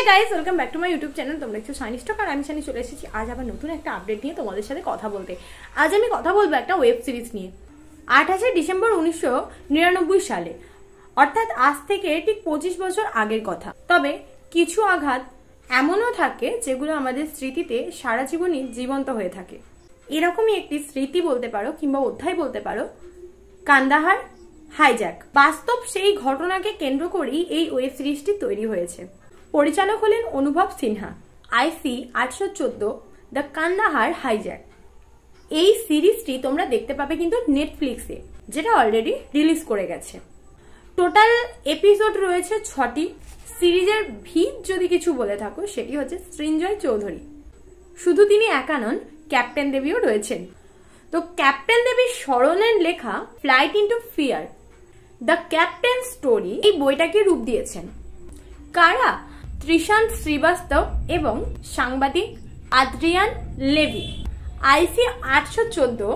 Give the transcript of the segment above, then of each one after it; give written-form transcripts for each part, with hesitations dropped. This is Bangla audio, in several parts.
Guys, welcome back to my YouTube channel. তোমরা দেখছো শাইনি স্টক আর আমি শাইনি চলে এসেছি আজ আবার নতুন একটা আপডেট নিয়ে তোমাদের সাথে কথা বলতে। আজ আমি কথা বলবো একটা ওয়েব সিরিজ নিয়ে। 28 ডিসেম্বর 1999 সালে, অর্থাৎ আজ থেকে ঠিক 25 বছর আগের কথা। তবে কিছু আঘাত এমনও থাকে যেগুলো আমাদের স্মৃতিতে সারা জীবনই জীবন্ত হয়ে থাকে। এরকমই একটি স্মৃতি বলতে পারো কিংবা অধ্যায় বলতে পারো কান্দাহার হাইজ্যাক। বাস্তব সেই ঘটনাকে কেন্দ্র করেই এই ওয়েব সিরিজটি তৈরি হয়েছে। পরিচালক হলেন অনুভব Sinha. IC 814 the Kandahar hijack. এই সিরিজটি তোমরা দেখতে পাবে কিন্তু নেটফ্লিক্সে, যেটা অলরেডি রিলিজ করে গেছে। টোটাল এপিসোড রয়েছে 6টি। সিরিজের ভিত যদি কিছু বলে থাকো সেটি হচ্ছে সৃঞ্জয় চৌধুরী। শুধু তিনি একা নন, ক্যাপ্টেন দেবীও রয়েছেন। তো ক্যাপ্টেন দেবীর স্মরণের লেখা flight into fear the captain story এই বইটাকে রূপ দিয়েছেন কারা? ত্রিশান্ত শ্রীবাস্তব এবং সাংবাদিক আদ্রিয়ান লেভি। IC 814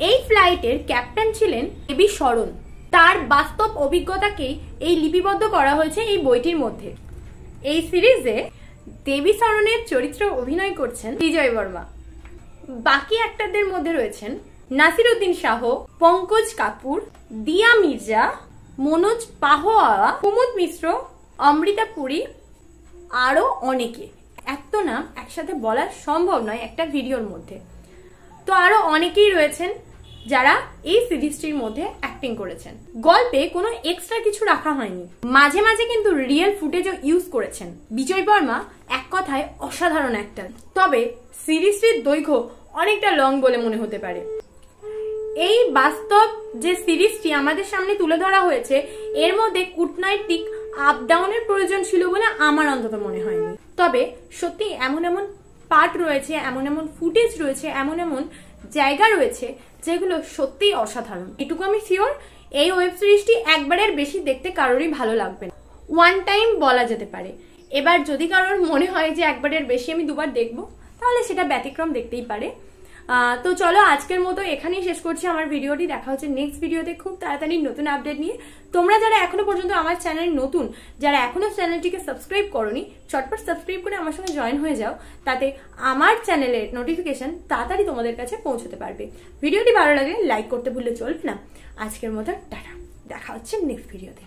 এই ফ্লাইটের ক্যাপ্টেন ছিলেন দেবী শরণ। তার বাস্তব অভিজ্ঞতাকেই এই লিপিবদ্ধ করা হয়েছে এই বইটির মধ্যে। এই সিরিজে দেবী শরণের চরিত্রে অভিনয় করছেন বিজয় বর্মা। বাকি অ্যাক্টরদের মধ্যে রয়েছেন নাসিরউদ্দিন শাহ, পঙ্কজ কাপুর, দিয়া মির্জা, মনোজ পাহোয়া, কুমুদ মিশ্র, অমৃতা পুরী, আরো অনেকে। এত নাম একসাথে বলা সম্ভব নয় একটা ভিডিওর মধ্যে। তো আরো অনেকেই রয়েছেন যারা এই সিরিজটির মধ্যে অ্যাক্টিং করেছেন। গল্পে কোনো এক্সট্রা কিছু রাখা হয়নি, মাঝে মাঝে কিন্তু রিয়েল ফুটেজও ইউজ করেছেন। বিজয় বর্মা এক কথায় অসাধারণ অ্যাক্টর। তবে সিরিজটির দৈর্ঘ্য অনেকটা লং বলে মনে হতে পারে। এই বাস্তব যে সিরিজটি আমাদের সামনে তুলে ধরা হয়েছে এর মধ্যে কূটনৈতিক আপ ডাউনের প্রয়োজন ছিল বলে আমার অন্তত মনে হয়নি। তবে সত্যি এমন এমন পার্ট রয়েছে, এমন এমন ফুটেজ রয়েছে, এমন এমন জায়গা রয়েছে যেগুলো সত্যিই অসাধারণ। এটুকু আমি শিওর, এই ওয়েব সিরিজটি একবারের বেশি দেখতে কারোরই ভালো লাগবে না। ওয়ান টাইম বলা যেতে পারে। এবার যদি কারোর মনে হয় যে একবারের বেশি আমি দুবার দেখবো, তাহলে সেটা ব্যতিক্রম দেখতেই পারে। তো চলো আজকের মতো এখানেই শেষ করছি আমার ভিডিওটি। দেখা হচ্ছে নেক্সট ভিডিওতে খুব তাড়াতাড়ি নতুন আপডেট নিয়ে। তোমরা যারা এখনো পর্যন্ত আমার চ্যানেল নতুন, যারা এখনো চ্যানেলটিকে সাবস্ক্রাইব করোনি, চটপট সাবস্ক্রাইব করে আমার সঙ্গে জয়েন হয়ে যাও। তাতে আমার চ্যানেলের নোটিফিকেশন তাড়াতাড়ি তোমাদের কাছে পৌঁছতে পারবে। ভিডিওটি ভালো লাগলে লাইক করতে ভুললে চলবে না। আজকের মতো টাটা, দেখা হচ্ছে নেক্সট ভিডিওতে।